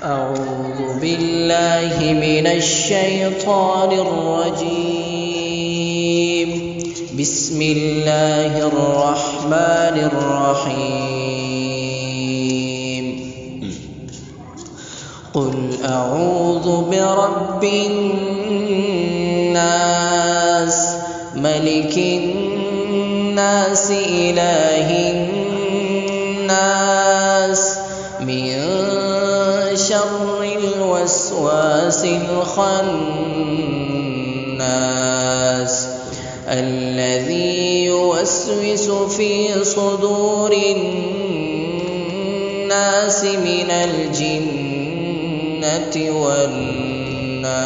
أعوذ بالله من الشيطان الرجيم. بسم الله الرحمن الرحيم. قل أعوذ برب الناس ملك الناس إله الناس من شر الوسواس الخناس الذي يوسوس في صدور الناس من الجنة والناس.